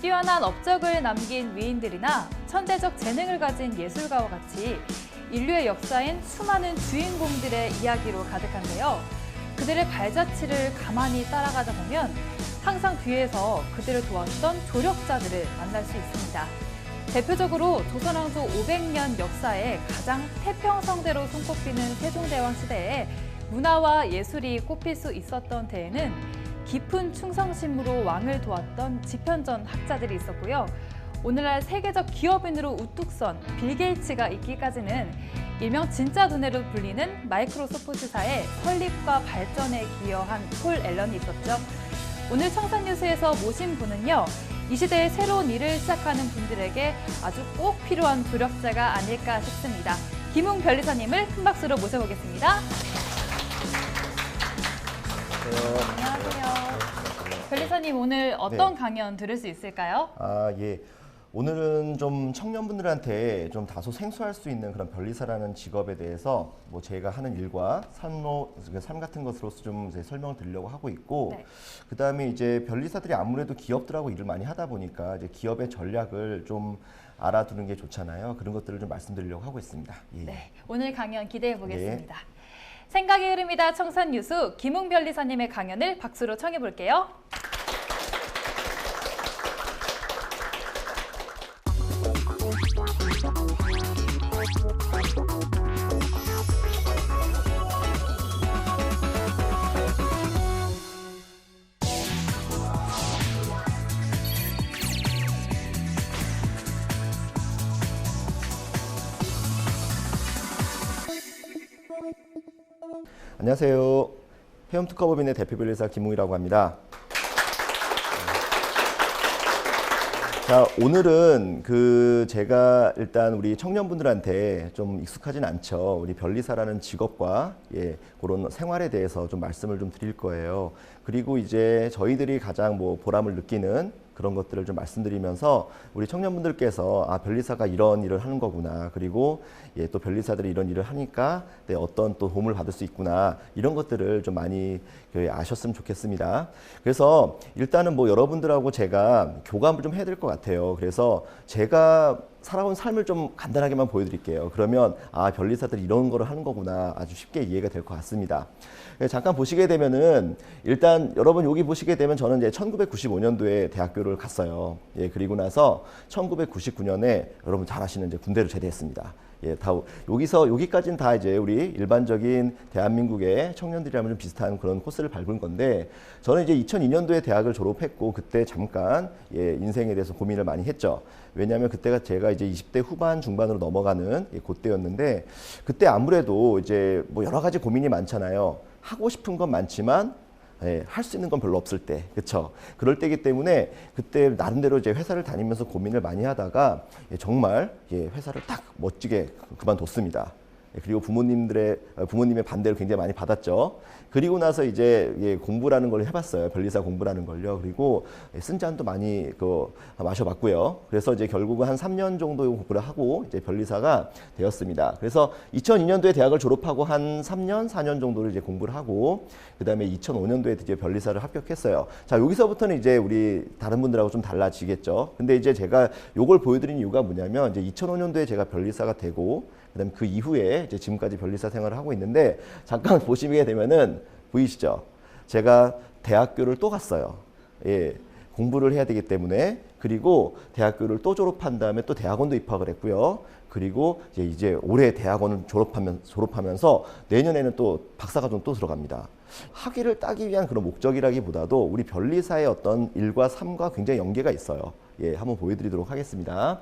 뛰어난 업적을 남긴 위인들이나 천재적 재능을 가진 예술가와 같이 인류의 역사엔 수많은 주인공들의 이야기로 가득한데요. 그들의 발자취를 가만히 따라가다 보면 항상 뒤에서 그들을 도왔던 조력자들을 만날 수 있습니다. 대표적으로 조선왕조 500년 역사에 가장 태평성대로 손꼽히는 세종대왕 시대에 문화와 예술이 꼽힐 수 있었던 때에는 깊은 충성심으로 왕을 도왔던 집현전 학자들이 있었고요. 오늘날 세계적 기업인으로 우뚝 선 빌 게이츠가 있기까지는 일명 진짜 두뇌로 불리는 마이크로소프트사의 설립과 발전에 기여한 폴 앨런이 있었죠. 오늘 청산뉴스에서 모신 분은요. 이 시대에 새로운 일을 시작하는 분들에게 아주 꼭 필요한 조력자가 아닐까 싶습니다. 김웅 변리사님을 큰 박수로 모셔보겠습니다. 안녕하세요. 변리사님 오늘 어떤 강연 들을 수 있을까요? 예. 오늘은 좀 청년분들한테 좀 다소 생소할 수 있는 그런 변리사라는 직업에 대해서 뭐 제가 하는 일과 삶 같은 것으로서 좀 이제 설명을 드리려고 하고 있고, 네. 그다음에 이제 변리사들이 아무래도 기업들하고 일을 많이 하다 보니까 이제 기업의 전략을 좀 알아두는 게 좋잖아요. 그런 것들을 좀 말씀드리려고 하고 있습니다. 예. 네, 오늘 강연 기대해 보겠습니다. 생각의 흐름이다 청산뉴스 김웅 변리사님의 강연을 박수로 청해 볼게요. 안녕하세요. 헤엄특허법인의 대표 변리사 김웅이라고 합니다. 자, 오늘은 제가 일단 우리 청년분들한테 좀 익숙하진 않죠. 우리 변리사라는 직업과 그런 생활에 대해서 좀 말씀을 좀 드릴 거예요. 그리고 이제 저희들이 가장 뭐 보람을 느끼는 그런 것들을 좀 말씀드리면서 우리 청년분들께서 변리사가 이런 일을 하는 거구나. 그리고 또 변리사들이 이런 일을 하니까 어떤 또 도움을 받을 수 있구나. 이런 것들을 좀 많이 아셨으면 좋겠습니다. 그래서 일단은 뭐 여러분들하고 제가 교감을 좀 해야 될 것 같아요. 그래서 제가 살아온 삶을 좀 간단하게만 보여드릴게요. 그러면 변리사들이 이런 거를 하는 거구나. 아주 쉽게 이해가 될 것 같습니다. 잠깐 보시게 되면은 일단 여러분 여기 보시게 되면 저는 이제 1995년도에 대학교를 갔어요. 그리고 나서 1999년에 여러분 잘 아시는 이제 군대를 제대했습니다. 다 여기까지는 다 이제 우리 일반적인 대한민국의 청년들이라면 좀 비슷한 그런 코스를 밟은 건데, 저는 이제 2002년도에 대학을 졸업했고 그때 잠깐 인생에 대해서 고민을 많이 했죠. 왜냐하면 그때가 제가 이제 20대 후반 중반으로 넘어가는 그때였는데, 그때 아무래도 이제 뭐 여러 가지 고민이 많잖아요. 하고 싶은 건 많지만 할 수 있는 건 별로 없을 때, 그렇죠? 그럴 때이기 때문에 그때 나름대로 이제 회사를 다니면서 고민을 많이 하다가 정말 회사를 딱 멋지게 그만뒀습니다. 그리고 부모님의 반대를 굉장히 많이 받았죠. 그리고 나서 이제 공부라는 걸 해봤어요. 변리사 공부라는 걸요. 그리고 쓴 잔도 많이 마셔봤고요. 그래서 이제 결국은 한 3년 정도 공부를 하고 이제 변리사가 되었습니다. 그래서 2002년도에 대학을 졸업하고 한 3년, 4년 정도를 이제 공부를 하고, 그 다음에 2005년도에 드디어 변리사를 합격했어요. 자, 여기서부터는 이제 우리 다른 분들하고 좀 달라지겠죠. 근데 이제 제가 요걸 보여드린 이유가 뭐냐면, 이제 2005년도에 제가 변리사가 되고, 그다음 그 이후에 이제 지금까지 변리사 생활을 하고 있는데, 잠깐 보시게 되면은 보이시죠? 제가 대학교를 또 갔어요. 공부를 해야 되기 때문에. 그리고 대학교를 또 졸업한 다음에 또 대학원도 입학을 했고요. 그리고 이제 올해 대학원을 졸업하면서 내년에는 또 박사과정 또 들어갑니다. 학위를 따기 위한 그런 목적이라기보다도 우리 변리사의 어떤 일과 삶과 굉장히 연계가 있어요. 한번 보여드리도록 하겠습니다.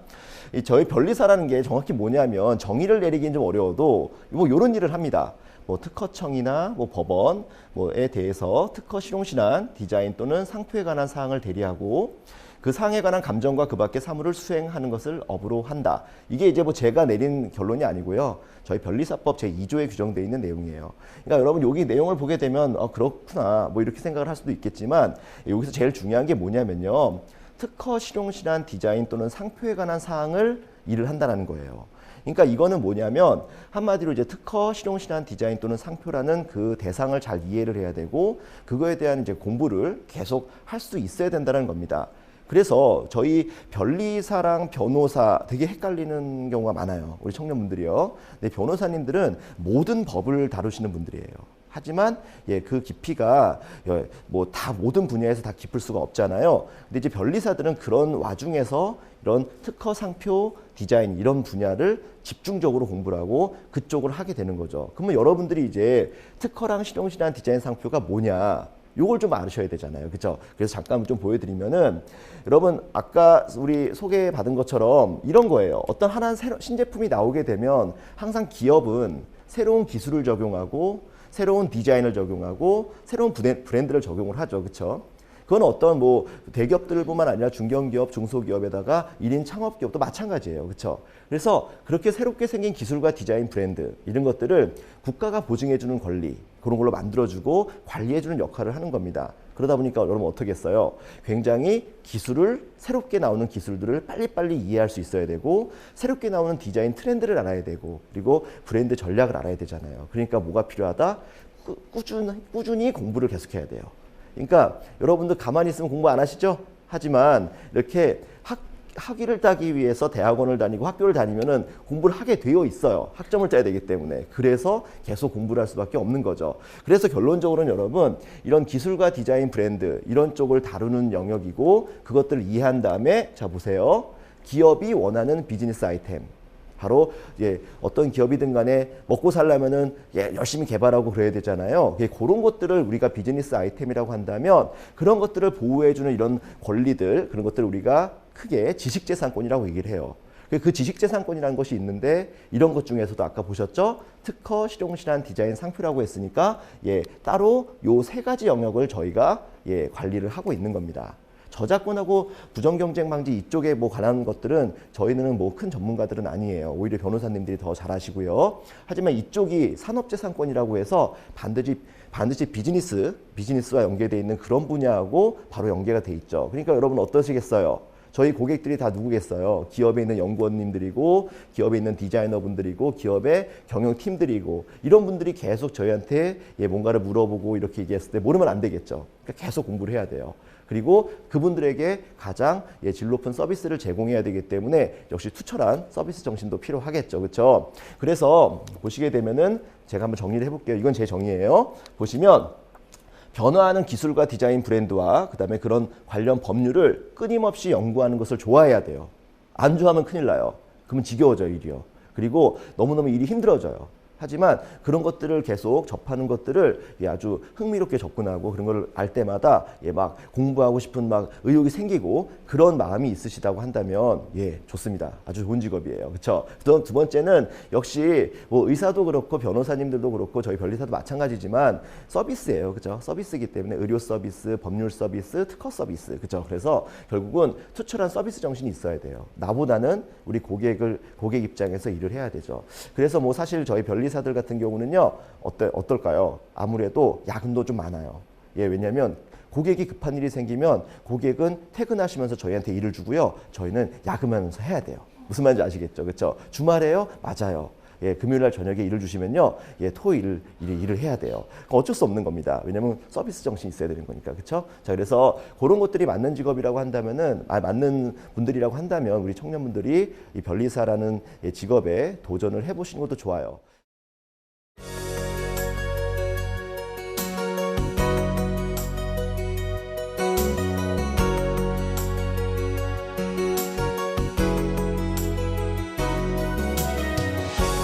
저희 변리사라는 게 정확히 뭐냐면, 정의를 내리기는 좀 어려워도 뭐 이런 일을 합니다. 뭐 특허청이나 뭐 법원 뭐에 대해서 특허 실용신안, 디자인 또는 상표에 관한 사항을 대리하고, 그 사항에 관한 감정과 그 밖의 사무를 수행하는 것을 업으로 한다. 이게 이제 뭐 제가 내린 결론이 아니고요. 저희 변리사법 제2조에 규정되어 있는 내용이에요. 그러니까 여러분 여기 내용을 보게 되면 그렇구나 뭐 이렇게 생각을 할 수도 있겠지만, 여기서 제일 중요한 게 뭐냐면요. 특허 실용신안, 디자인 또는 상표에 관한 사항을 일을 한다는 거예요. 그러니까 이거는 뭐냐면, 한마디로 이제 특허, 실용신안, 디자인 또는 상표라는 그 대상을 잘 이해를 해야 되고, 그거에 대한 이제 공부를 계속 할 수 있어야 된다는 겁니다. 그래서 저희 변리사랑 변호사 되게 헷갈리는 경우가 많아요. 우리 청년분들이요. 근데 변호사님들은 모든 법을 다루시는 분들이에요. 하지만 그 깊이가 뭐 다 모든 분야에서 다 깊을 수가 없잖아요. 근데 이제 변리사들은 그런 와중에서 이런 특허, 상표, 디자인 이런 분야를 집중적으로 공부를 하고 그쪽을 하게 되는 거죠. 그러면 여러분들이 이제 특허랑 실용실한 디자인 상표가 뭐냐? 요걸 좀 아셔야 되잖아요. 그렇죠? 그래서 잠깐 좀 보여드리면은 여러분 아까 우리 소개받은 것처럼 이런 거예요. 어떤 하나 신제품이 나오게 되면 항상 기업은 새로운 기술을 적용하고 새로운 디자인을 적용하고 새로운 브랜드를 적용을 하죠. 그렇죠? 그건 어떤 뭐 대기업들뿐만 아니라 중견기업, 중소기업에다가 1인 창업기업도 마찬가지예요. 그렇죠? 그래서 그렇게 새롭게 생긴 기술과 디자인 브랜드 이런 것들을 국가가 보증해주는 권리 그런 걸로 만들어주고 관리해주는 역할을 하는 겁니다. 그러다 보니까 여러분 어떻게 했어요? 굉장히 새롭게 나오는 기술들을 빨리빨리 이해할 수 있어야 되고 새롭게 나오는 디자인 트렌드를 알아야 되고 그리고 브랜드 전략을 알아야 되잖아요. 그러니까 뭐가 필요하다? 꾸준히 공부를 계속해야 돼요. 그러니까 여러분들 가만히 있으면 공부 안 하시죠? 하지만 이렇게 학위를 따기 위해서 대학원을 다니고 학교를 다니면은 공부를 하게 되어 있어요. 학점을 따야 되기 때문에. 그래서 계속 공부를 할 수밖에 없는 거죠. 그래서 결론적으로는 여러분 이런 기술과 디자인 브랜드 이런 쪽을 다루는 영역이고 그것들을 이해한 다음에 자 보세요. 기업이 원하는 비즈니스 아이템. 바로 어떤 기업이든 간에 먹고 살려면은 열심히 개발하고 그래야 되잖아요. 그런 것들을 우리가 비즈니스 아이템이라고 한다면 그런 것들을 보호해주는 이런 권리들 그런 것들을 우리가 크게 지식재산권이라고 얘기를 해요. 그 지식재산권이라는 것이 있는데 이런 것 중에서도 아까 보셨죠? 특허, 실용실한 디자인 상표라고 했으니까 따로 요 세 가지 영역을 저희가 관리를 하고 있는 겁니다. 저작권하고 부정경쟁 방지 이쪽에 뭐 관한 것들은 저희는 뭐 큰 전문가들은 아니에요. 오히려 변호사님들이 더 잘하시고요. 하지만 이쪽이 산업재산권이라고 해서 반드시 비즈니스와 연계되어 있는 그런 분야하고 바로 연계가 돼 있죠. 그러니까 여러분 어떠시겠어요? 저희 고객들이 다 누구겠어요? 기업에 있는 연구원님들이고 기업에 있는 디자이너분들이고 기업의 경영팀들이고 이런 분들이 계속 저희한테 뭔가를 물어보고 이렇게 얘기했을 때 모르면 안 되겠죠. 그러니까 계속 공부를 해야 돼요. 그리고 그분들에게 가장 질 높은 서비스를 제공해야 되기 때문에 역시 투철한 서비스 정신도 필요하겠죠. 그렇죠? 그래서 보시게 되면은 제가 한번 정리를 해볼게요. 이건 제 정의예요. 보시면 변화하는 기술과 디자인 브랜드와 그다음에 그런 관련 법률을 끊임없이 연구하는 것을 좋아해야 돼요. 안 좋아하면 큰일 나요. 그러면 지겨워져요, 일이요. 그리고 너무너무 일이 힘들어져요. 하지만 그런 것들을 계속 접하는 것들을 아주 흥미롭게 접근하고 그런 걸 알 때마다 막 공부하고 싶은 막 의욕이 생기고 그런 마음이 있으시다고 한다면 좋습니다. 아주 좋은 직업이에요. 그렇죠? 두 번째는 역시 뭐 의사도 그렇고 변호사님들도 그렇고 저희 변리사도 마찬가지지만 서비스예요. 그렇죠? 서비스이기 때문에 의료 서비스, 법률 서비스, 특허 서비스. 그렇죠? 그래서 결국은 투철한 서비스 정신이 있어야 돼요. 나보다는 우리 고객 입장에서 일을 해야 되죠. 그래서 뭐 사실 저희 변리사들 같은 경우는요. 어떨까요? 아무래도 야근도 좀 많아요. 왜냐하면 고객이 급한 일이 생기면 고객은 퇴근하시면서 저희한테 일을 주고요. 저희는 야근하면서 해야 돼요. 무슨 말인지 아시겠죠? 그렇죠? 주말에요? 맞아요. 금요일 날 저녁에 일을 주시면요. 토요일 일을 해야 돼요. 어쩔 수 없는 겁니다. 왜냐하면 서비스 정신이 있어야 되는 거니까. 그렇죠? 자, 그래서 그런 것들이 맞는 직업이라고 한다면은 맞는 분들이라고 한다면 우리 청년분들이 이 변리사라는 직업에 도전을 해 보시는 것도 좋아요.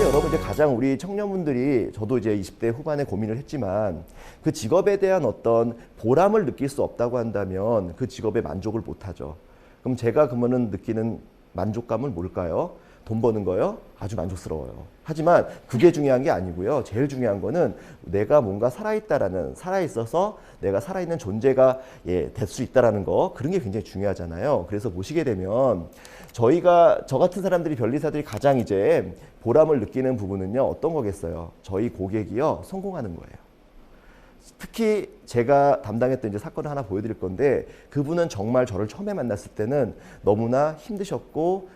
여러분 이제 가장 우리 청년분들이 저도 이제 20대 후반에 고민을 했지만 그 직업에 대한 어떤 보람을 느낄 수 없다고 한다면 그 직업에 만족을 못 하죠. 그럼 제가 그러면은 느끼는 만족감은 뭘까요? 돈 버는 거요? 아주 만족스러워요. 하지만 그게 중요한 게 아니고요. 제일 중요한 거는 내가 뭔가 살아있어서 내가 살아있는 존재가 될 수 있다라는 거 그런 게 굉장히 중요하잖아요. 그래서 보시게 되면 저 같은 사람들이 변리사들이 가장 이제 보람을 느끼는 부분은요. 어떤 거겠어요? 저희 고객이요. 성공하는 거예요. 특히 제가 담당했던 이제 사건을 하나 보여드릴 건데 그분은 정말 저를 처음에 만났을 때는 너무나 힘드셨고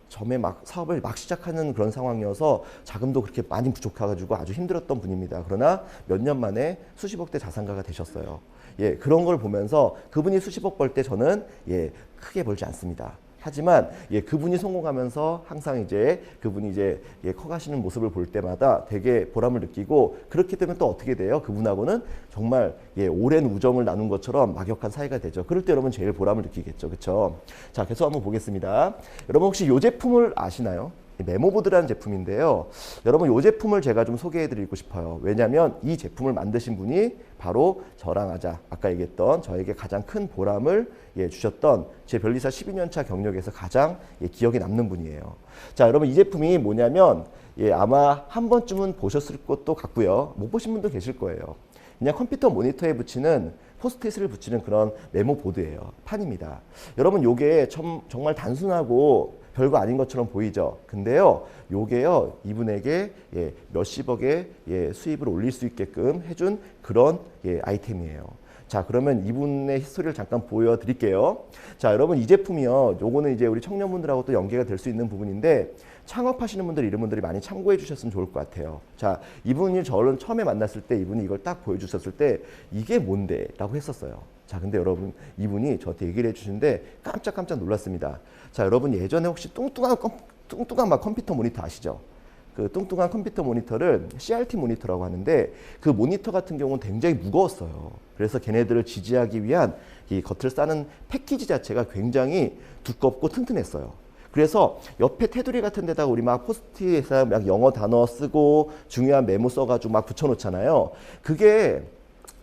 처음에 사업을 시작하는 그런 상황이어서 자금도 그렇게 많이 부족해가지고 아주 힘들었던 분입니다. 그러나 몇 년 만에 수십억대 자산가가 되셨어요. 예, 그런 걸 보면서 그분이 수십억 벌 때 저는 예, 크게 벌지 않습니다. 하지만 예, 그분이 성공하면서 항상 이제 그분이 이제 예, 커가시는 모습을 볼 때마다 되게 보람을 느끼고 그렇기 때문에 또 어떻게 돼요? 그분하고는 정말 예, 오랜 우정을 나눈 것처럼 막역한 사이가 되죠. 그럴 때 여러분 제일 보람을 느끼겠죠, 그렇죠? 자, 계속 한번 보겠습니다. 여러분 혹시 이 제품을 아시나요? 메모보드라는 제품인데요. 여러분 이 제품을 제가 좀 소개해드리고 싶어요. 왜냐하면 이 제품을 만드신 분이 바로 저랑 아까 얘기했던 저에게 가장 큰 보람을 예, 주셨던 제 변리사 12년차 경력에서 가장 예, 기억에 남는 분이에요. 자, 여러분 이 제품이 뭐냐면 예, 아마 한 번쯤은 보셨을 것도 같고요. 못 보신 분도 계실 거예요. 그냥 컴퓨터 모니터에 붙이는 포스트잇을 붙이는 그런 메모보드예요. 판입니다. 여러분 요게 정말 단순하고 별거 아닌 것처럼 보이죠. 근데요, 요게요, 이분에게 예, 몇십억의 예, 수입을 올릴 수 있게끔 해준 그런 예, 아이템이에요. 자, 그러면 이분의 히스토리를 잠깐 보여드릴게요. 자, 여러분 이 제품이요, 요거는 이제 우리 청년분들하고 또 연계가 될 수 있는 부분인데 창업하시는 분들 이런 분들이 많이 참고해 주셨으면 좋을 것 같아요. 자, 이분이 저를 처음에 만났을 때 이분이 이걸 딱 보여주셨을 때 이게 뭔데? 라고 했었어요. 자, 근데 여러분 이분이 저한테 얘기를 해주시는데 깜짝 놀랐습니다. 자, 여러분 예전에 혹시 뚱뚱한 막 컴퓨터 모니터 아시죠? 그 뚱뚱한 컴퓨터 모니터를 CRT 모니터라고 하는데 그 모니터 같은 경우는 굉장히 무거웠어요. 그래서 걔네들을 지지하기 위한 이 겉을 싸는 패키지 자체가 굉장히 두껍고 튼튼했어요. 그래서 옆에 테두리 같은 데다가 우리 막 포스트잇에서 막 영어 단어 쓰고 중요한 메모 써가지고 막 붙여놓잖아요. 그게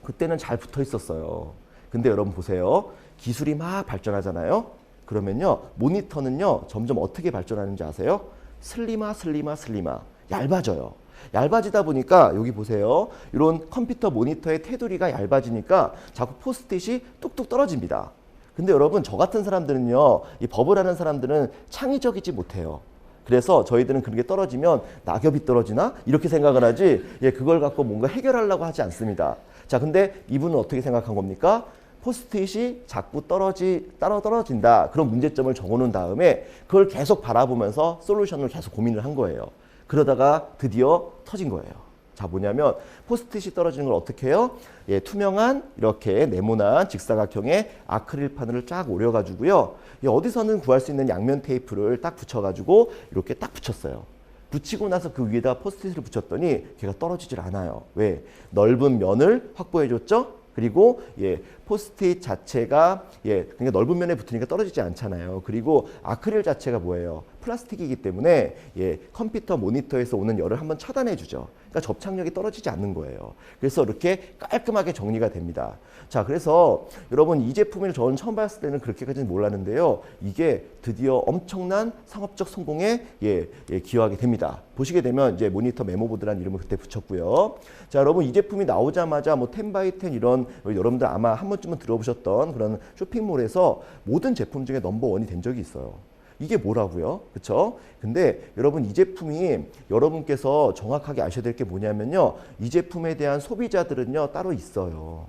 그때는 잘 붙어 있었어요. 근데 여러분 보세요. 기술이 막 발전하잖아요. 그러면요, 모니터는요, 점점 어떻게 발전하는지 아세요? 슬리마. 얇아져요. 얇아지다 보니까 여기 보세요. 이런 컴퓨터 모니터의 테두리가 얇아지니까 자꾸 포스트잇이 뚝뚝 떨어집니다. 근데 여러분 저 같은 사람들은요, 이 법을 하는 사람들은 창의적이지 못해요. 그래서 저희들은 그런 게 떨어지면 낙엽이 떨어지나? 이렇게 생각을 하지, 예, 그걸 갖고 뭔가 해결하려고 하지 않습니다. 자, 근데 이분은 어떻게 생각한 겁니까? 포스트잇이 자꾸 떨어진다. 그런 문제점을 적어놓은 다음에 그걸 계속 바라보면서 솔루션을 계속 고민을 한 거예요. 그러다가 드디어 터진 거예요. 자, 뭐냐면 포스트잇이 떨어지는 걸 어떻게 해요? 예, 투명한 이렇게 네모난 직사각형의 아크릴판을 쫙 오려가지고요. 예, 어디서는 구할 수 있는 양면 테이프를 딱 붙여가지고 이렇게 딱 붙였어요. 붙이고 나서 그 위에다 포스트잇을 붙였더니 걔가 떨어지질 않아요. 왜? 넓은 면을 확보해줬죠? 그리고 예, 포스트잇 자체가 예, 그러니까 넓은 면에 붙으니까 떨어지지 않잖아요. 그리고 아크릴 자체가 뭐예요? 플라스틱이기 때문에 예, 컴퓨터 모니터에서 오는 열을 한번 차단해 주죠. 그러니까 접착력이 떨어지지 않는 거예요. 그래서 이렇게 깔끔하게 정리가 됩니다. 자, 그래서 여러분 이 제품을 저는 처음 봤을 때는 그렇게까지는 몰랐는데요. 이게 드디어 엄청난 상업적 성공에 예, 기여하게 됩니다. 보시게 되면 이제 모니터 메모보드라는 이름을 그때 붙였고요. 자, 여러분 이 제품이 나오자마자 뭐 10x10 이런 여러분들 아마 한 번쯤은 들어보셨던 그런 쇼핑몰에서 모든 제품 중에 넘버원이 된 적이 있어요. 이게 뭐라고요? 그렇죠? 근데 여러분 이 제품이 여러분께서 정확하게 아셔야 될 게 뭐냐면요. 이 제품에 대한 소비자들은요. 따로 있어요.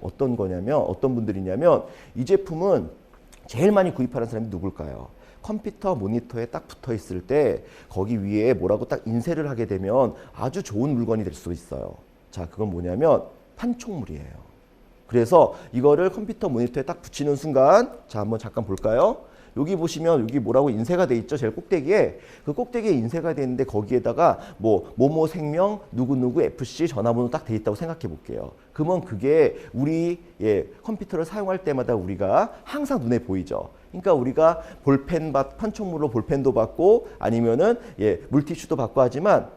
어떤 거냐면 어떤 분들이냐면 이 제품은 제일 많이 구입하는 사람이 누굴까요? 컴퓨터 모니터에 딱 붙어 있을 때 거기 위에 뭐라고 딱 인쇄를 하게 되면 아주 좋은 물건이 될 수 있어요. 자, 그건 뭐냐면 판촉물이에요. 그래서 이거를 컴퓨터 모니터에 딱 붙이는 순간, 자, 한번 잠깐 볼까요? 여기 보시면 여기 뭐라고 인쇄가 돼 있죠? 제일 꼭대기에. 그 꼭대기에 인쇄가 돼 있는데 거기에다가 뭐 모모 생명 누구누구 FC 전화번호 딱 돼 있다고 생각해 볼게요. 그러면 그게 우리 예, 컴퓨터를 사용할 때마다 우리가 항상 눈에 보이죠. 그러니까 우리가 볼펜 판촉물로 볼펜도 받고 아니면은 예, 물티슈도 받고 하지만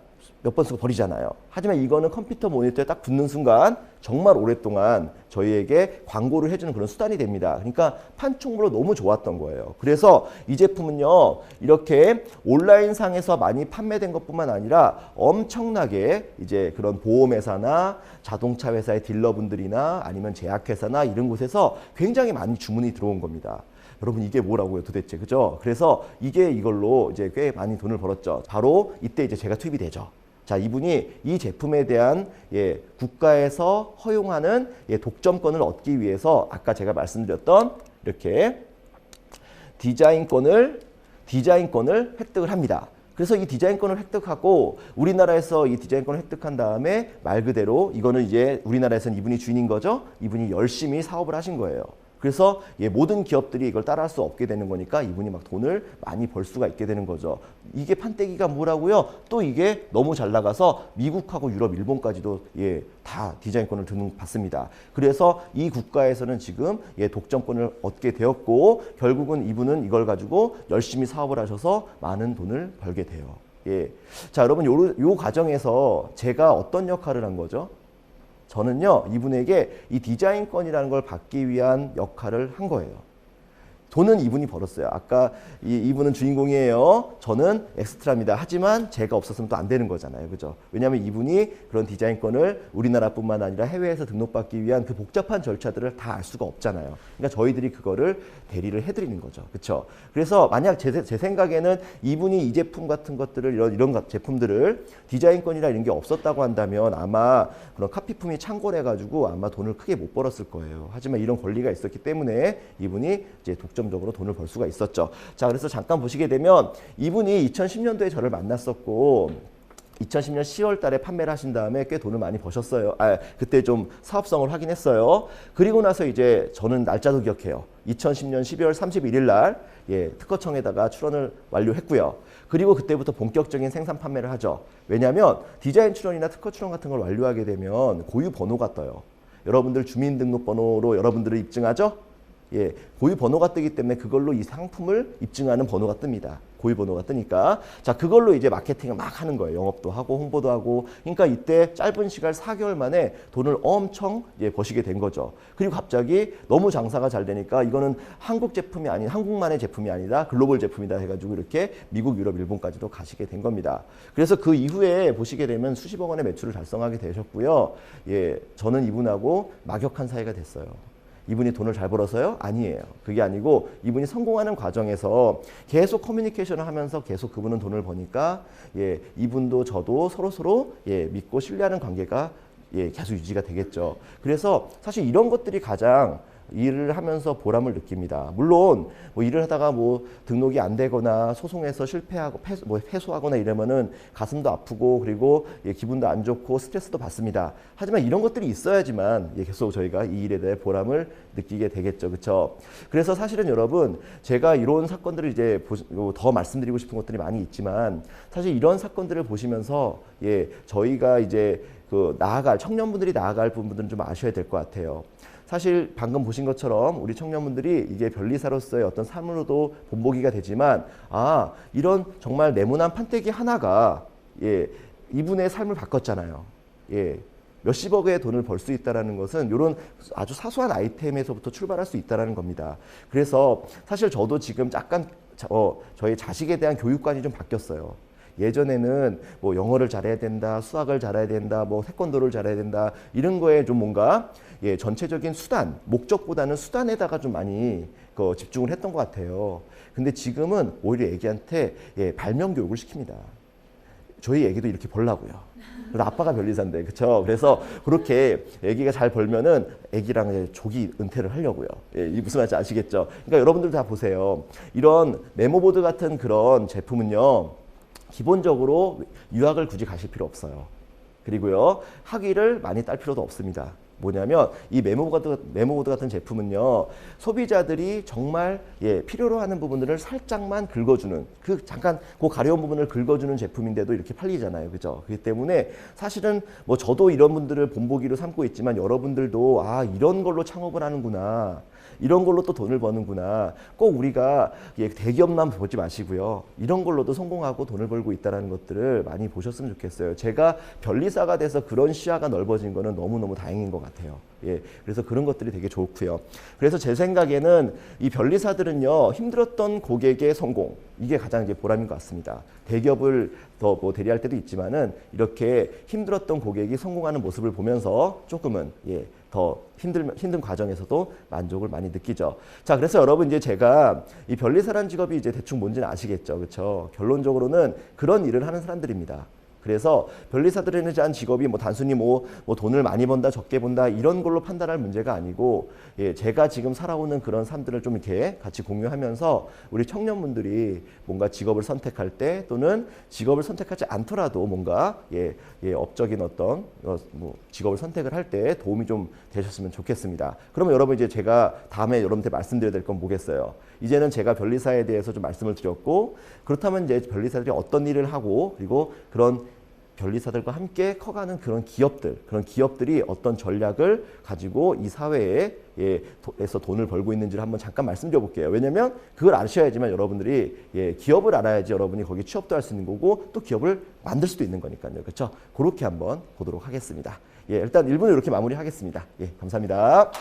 몇 번 쓰고 버리잖아요. 하지만 이거는 컴퓨터 모니터에 딱 붙는 순간 정말 오랫동안 저희에게 광고를 해주는 그런 수단이 됩니다. 그러니까 판촉물로 너무 좋았던 거예요. 그래서 이 제품은요, 이렇게 온라인상에서 많이 판매된 것뿐만 아니라 엄청나게 이제 그런 보험회사나 자동차 회사의 딜러분들이나 아니면 제약회사나 이런 곳에서 굉장히 많이 주문이 들어온 겁니다. 여러분 이게 뭐라고요 도대체, 그죠? 그래서 이게 이걸로 이제 꽤 많이 돈을 벌었죠. 바로 이때 이제 제가 투입이 되죠. 자, 이분이 이 제품에 대한 예, 국가에서 허용하는 예, 독점권을 얻기 위해서 아까 제가 말씀드렸던 이렇게 디자인권을 획득을 합니다. 그래서 이 디자인권을 획득하고 우리나라에서 이 디자인권을 획득한 다음에 말 그대로 이거는 이제 우리나라에서는 이분이 주인인 거죠. 이분이 열심히 사업을 하신 거예요. 그래서 모든 기업들이 이걸 따라할 수 없게 되는 거니까 이분이 막 돈을 많이 벌 수가 있게 되는 거죠. 이게 판때기가 뭐라고요? 또 이게 너무 잘 나가서 미국하고 유럽, 일본까지도 다 디자인권을 등록받습니다. 그래서 이 국가에서는 지금 독점권을 얻게 되었고 결국은 이분은 이걸 가지고 열심히 사업을 하셔서 많은 돈을 벌게 돼요. 자, 여러분 요 과정에서 제가 어떤 역할을 한 거죠? 저는요, 이분에게 이 디자인권이라는 걸 받기 위한 역할을 한 거예요. 돈은 이분이 벌었어요. 아까 이분은 주인공이에요. 저는 엑스트라입니다. 하지만 제가 없었으면 또 안 되는 거잖아요. 그죠? 왜냐하면 이분이 그런 디자인권을 우리나라뿐만 아니라 해외에서 등록받기 위한 그 복잡한 절차들을 다 알 수가 없잖아요. 그러니까 저희들이 그거를 대리를 해드리는 거죠. 그렇죠? 그래서 만약 제 생각에는 이분이 이 제품 같은 것들을 이런 제품들을 디자인권이나 이런 게 없었다고 한다면 아마 그런 카피품이 창궐해 가지고 아마 돈을 크게 못 벌었을 거예요. 하지만 이런 권리가 있었기 때문에 이분이 이제 독점적으로 돈을 벌 수가 있었죠. 자, 그래서 잠깐 보시게 되면 이분이 2010년도에 저를 만났었고 2010년 10월 달에 판매를 하신 다음에 꽤 돈을 많이 버셨어요. 그때 좀 사업성을 확인했어요. 그리고 나서 이제 저는 날짜도 기억해요. 2010년 12월 31일 날 특허청에다가 출원을 완료했고요. 그리고 그때부터 본격적인 생산 판매를 하죠. 왜냐하면 디자인 출원이나 특허 출원 같은 걸 완료하게 되면 고유 번호가 떠요. 여러분들 주민등록번호로 여러분들을 입증하죠? 고유 번호가 뜨기 때문에 그걸로 이 상품을 입증하는 번호가 뜹니다. 고유 번호가 뜨니까. 자, 그걸로 이제 마케팅을 막 하는 거예요. 영업도 하고 홍보도 하고. 그러니까 이때 짧은 시간 4개월 만에 돈을 엄청 버시게 된 거죠. 그리고 갑자기 너무 장사가 잘 되니까 이거는 한국 제품이 아닌 한국만의 제품이 아니라 글로벌 제품이다 해가지고 이렇게 미국, 유럽, 일본까지도 가시게 된 겁니다. 그래서 그 이후에 보시게 되면 수십억 원의 매출을 달성하게 되셨고요. 저는 이분하고 막역한 사이가 됐어요. 이분이 돈을 잘 벌어서요? 아니에요. 그게 아니고 이분이 성공하는 과정에서 계속 커뮤니케이션을 하면서 계속 그분은 돈을 버니까 이분도 저도 서로 믿고 신뢰하는 관계가 계속 유지가 되겠죠. 그래서 사실 이런 것들이 가장 일을 하면서 보람을 느낍니다. 물론 뭐 일을 하다가 뭐 등록이 안 되거나 소송에서 실패하고 패소하거나 이러면은 가슴도 아프고 그리고 기분도 안 좋고 스트레스도 받습니다. 하지만 이런 것들이 있어야지만 계속 저희가 이 일에 대해 보람을 느끼게 되겠죠. 그렇죠? 그래서 사실은 여러분 제가 이런 사건들을 이제 더 말씀드리고 싶은 것들이 많이 있지만 사실 이런 사건들을 보시면서 저희가 이제 청년분들이 나아갈 부분들은 좀 아셔야 될 것 같아요. 사실 방금 보신 것처럼 우리 청년분들이 이게 변리사로서의 어떤 삶으로도 본보기가 되지만 이런 정말 네모난 판때기 하나가 이분의 삶을 바꿨잖아요. 몇십억의 돈을 벌 수 있다는 것은 이런 아주 사소한 아이템에서부터 출발할 수 있다는 겁니다. 그래서 사실 저도 지금 약간 저희 자식에 대한 교육관이 좀 바뀌었어요. 예전에는 뭐 영어를 잘해야 된다, 수학을 잘해야 된다, 뭐 태권도를 잘해야 된다 이런 거에 좀 뭔가 전체적인 수단, 목적보다는 수단에다가 좀 많이 집중을 했던 것 같아요. 근데 지금은 오히려 애기한테 발명 교육을 시킵니다. 저희 애기도 이렇게 벌라고요. 그래서 아빠가 변리사인데, 그렇죠? 그래서 그렇게 애기가 잘 벌면은 애기랑 조기 은퇴를 하려고요. 이 무슨 말인지 아시겠죠? 그러니까 여러분들 다 보세요. 이런 메모보드 같은 그런 제품은요. 기본적으로 유학을 굳이 가실 필요 없어요. 그리고요, 학위를 많이 딸 필요도 없습니다. 뭐냐면 이 메모보드 같은 제품은요, 소비자들이 정말 필요로 하는 부분들을 살짝만 긁어주는 잠깐 그 가려운 부분을 긁어주는 제품인데도 이렇게 팔리잖아요. 그죠? 그렇기 때문에 사실은 뭐 저도 이런 분들을 본보기로 삼고 있지만 여러분들도 이런 걸로 창업을 하는구나. 이런 걸로 또 돈을 버는구나. 꼭 우리가 대기업만 보지 마시고요. 이런 걸로도 성공하고 돈을 벌고 있다는 것들을 많이 보셨으면 좋겠어요. 제가 변리사가 돼서 그런 시야가 넓어진 거는 너무너무 다행인 것 같아요. 그래서 그런 것들이 되게 좋고요. 그래서 제 생각에는 이 변리사들은요, 힘들었던 고객의 성공, 이게 가장 이제 보람인 것 같습니다. 대기업을 더 뭐 대리할 때도 있지만은 이렇게 힘들었던 고객이 성공하는 모습을 보면서 조금은 더 힘든 과정에서도 만족을 많이 느끼죠. 자, 그래서 여러분 이제 제가 이 변리사라는 직업이 이제 대충 뭔지는 아시겠죠, 그렇죠? 결론적으로는 그런 일을 하는 사람들입니다. 그래서 변리사들에 대한 직업이 뭐 단순히 뭐 돈을 많이 번다 적게 번다 이런 걸로 판단할 문제가 아니고 예, 제가 지금 살아오는 그런 삶들을 좀 이렇게 같이 공유하면서 우리 청년분들이 뭔가 직업을 선택할 때 또는 직업을 선택하지 않더라도 뭔가 업적인 어떤 뭐 직업을 선택을 할 때 도움이 좀 되셨으면 좋겠습니다. 그러면 여러분 이제 제가 다음에 여러분한테 말씀드려야 될 건 뭐겠어요? 이제는 제가 변리사에 대해서 좀 말씀을 드렸고 그렇다면 이제 변리사들이 어떤 일을 하고 그리고 그런 변리사들과 함께 커가는 그런 기업들이 어떤 전략을 가지고 이 사회에서 돈을 벌고 있는지를 한번 잠깐 말씀드려 볼게요. 왜냐하면 그걸 아셔야지만 여러분들이 기업을 알아야지 여러분이 거기 취업도 할 수 있는 거고 또 기업을 만들 수도 있는 거니까요. 그렇죠? 그렇게 한번 보도록 하겠습니다. 예, 일단 1부는 이렇게 마무리하겠습니다. 예, 감사합니다.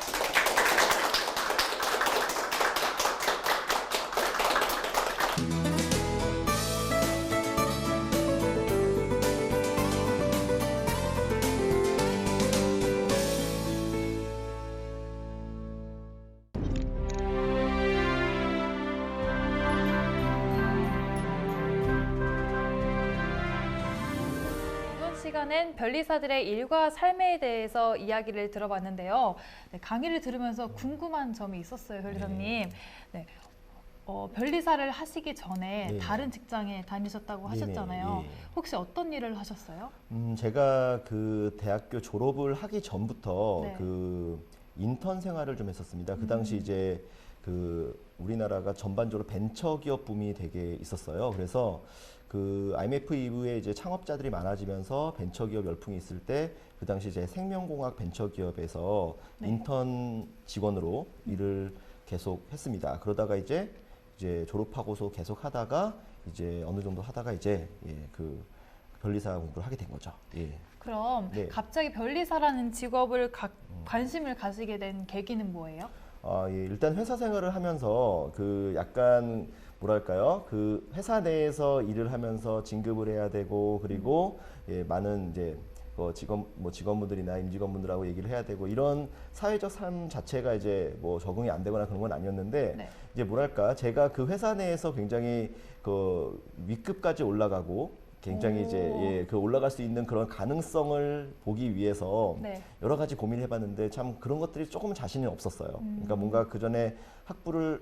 시간엔 변리사들의 일과 삶에 대해서 이야기를 들어봤는데요. 네, 강의를 들으면서 궁금한 점이 있었어요, 변리사님. 네. 변리사를 하시기 전에 네. 다른 직장에 다니셨다고 하셨잖아요. 네. 혹시 어떤 일을 하셨어요? 제가 그 대학교 졸업을 하기 전부터 네. 그 인턴 생활을 좀 했었습니다. 그 당시 이제 그 우리나라가 전반적으로 벤처 기업 붐이 되게 있었어요. 그래서 그 IMF 이후에 이제 창업자들이 많아지면서 벤처 기업 열풍이 있을 때 그 당시 이제 생명공학 벤처 기업에서 네. 인턴 직원으로 일을 계속 했습니다. 그러다가 이제 졸업하고서 계속 하다가 이제 어느 정도 하다가 이제 그 변리사 공부를 하게 된 거죠. 예. 그럼 네. 갑자기 변리사라는 직업을 관심을 가지게 된 계기는 뭐예요? 예. 일단 회사 생활을 하면서 그 약간 뭐랄까요? 그 회사 내에서 일을 하면서 진급을 해야 되고 그리고 많은 이제 직원분들이나 임직원분들하고 얘기를 해야 되고 이런 사회적 삶 자체가 이제 뭐 적응이 안 되거나 그런 건 아니었는데 네. 이제 뭐랄까 제가 그 회사 내에서 굉장히 그 윗급까지 올라가고 굉장히 이제 그 올라갈 수 있는 그런 가능성을 보기 위해서 네. 여러 가지 고민을 해봤는데 참 그런 것들이 조금 자신이 없었어요. 그러니까 뭔가 그 전에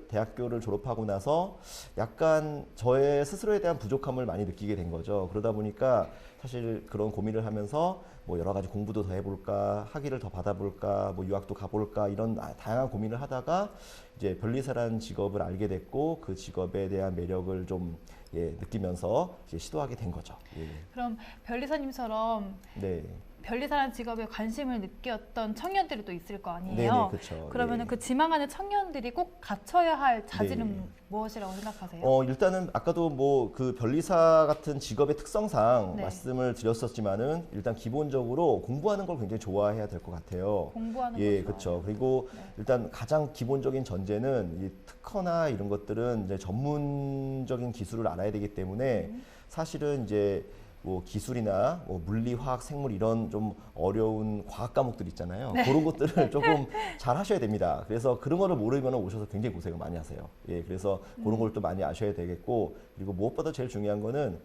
대학교를 졸업하고 나서 약간 저의 스스로에 대한 부족함을 많이 느끼게 된 거죠. 그러다 보니까 사실 그런 고민을 하면서 뭐 여러 가지 공부도 더 해볼까, 학위를 더 받아볼까, 뭐 유학도 가볼까 이런 다양한 고민을 하다가 이제 변리사라는 직업을 알게 됐고 그 직업에 대한 매력을 좀 느끼면서 이제 시도하게 된 거죠. 예. 그럼 변리사님처럼 네. 변리사라는 직업에 관심을 느꼈던 청년들이 또 있을 거 아니에요? 네네, 그렇죠. 그러면은 그 지망하는 청년들이 꼭 갖춰야 할 자질은 네. 무엇이라고 생각하세요? 일단은 아까도 뭐 그 변리사 같은 직업의 특성상 네. 말씀을 드렸었지만은 일단 기본적으로 공부하는 걸 굉장히 좋아해야 될 것 같아요. 공부하는 예, 거 그렇죠. 그리고 네. 일단 가장 기본적인 전제는 이 특허나 이런 것들은 이제 전문적인 기술을 알아야 되기 때문에 사실은 이제 뭐 기술이나 뭐 물리, 화학, 생물 이런 좀 어려운 과학 과목들 있잖아요. 네. 그런 것들을 조금 잘 하셔야 됩니다. 그래서 그런 거를 모르면 오셔서 굉장히 고생을 많이 하세요. 예, 그래서 그런 걸 또 많이 아셔야 되겠고 그리고 무엇보다 제일 중요한 거는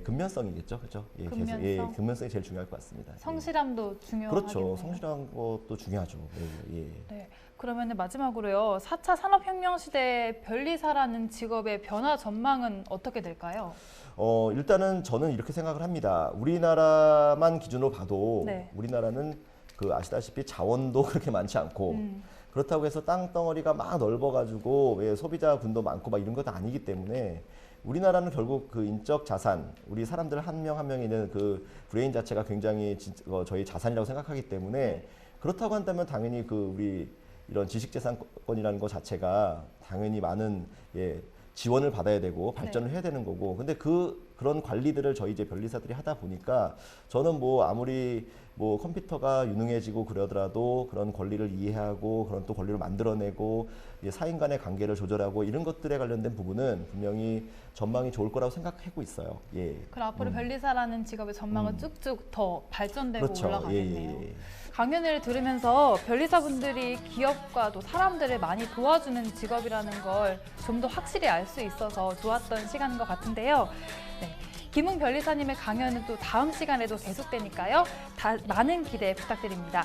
근면성이겠죠, 그렇죠? 예, 근면성? 근면성이 제일 중요할 것 같습니다. 성실함도 중요하겠네요. 그렇죠, 성실한 것도 중요하죠. 예. 네. 그러면 마지막으로요. 4차 산업혁명 시대의 변리사라는 직업의 변화 전망은 어떻게 될까요? 일단은 저는 이렇게 생각을 합니다. 우리나라만 기준으로 봐도 네. 우리나라는 그 아시다시피 자원도 그렇게 많지 않고 그렇다고 해서 땅덩어리가 막 넓어가지고 소비자군도 많고 막 이런 것도 아니기 때문에 우리나라는 결국 그 인적 자산, 우리 사람들 한 명 한 명이 있는 그 브레인 자체가 굉장히 저희 자산이라고 생각하기 때문에 그렇다고 한다면 당연히 그 우리 이런 지식재산권이라는 것 자체가 당연히 많은 지원을 받아야 되고 발전을 해야 되는 거고 근데 그런 관리들을 저희 이제 변리사들이 하다 보니까 저는 뭐 아무리 뭐 컴퓨터가 유능해지고 그러더라도 그런 권리를 이해하고 그런 또 권리를 만들어내고 사인 간의 관계를 조절하고 이런 것들에 관련된 부분은 분명히 전망이 좋을 거라고 생각하고 있어요. 예. 그럼 앞으로 변리사라는 직업의 전망은 쭉쭉 더 발전되고 그렇죠. 올라가겠네요. 예. 강연을 들으면서 변리사분들이 기업과 또 사람들을 많이 도와주는 직업이라는 걸 좀 더 확실히 알 수 있어서 좋았던 시간인 것 같은데요. 네, 김웅 변리사님의 강연은 또 다음 시간에도 계속되니까요. 많은 기대 부탁드립니다.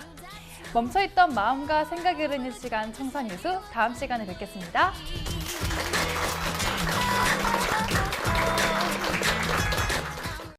멈춰있던 마음과 생각이 흐르는 시간 청산유수, 다음 시간에 뵙겠습니다.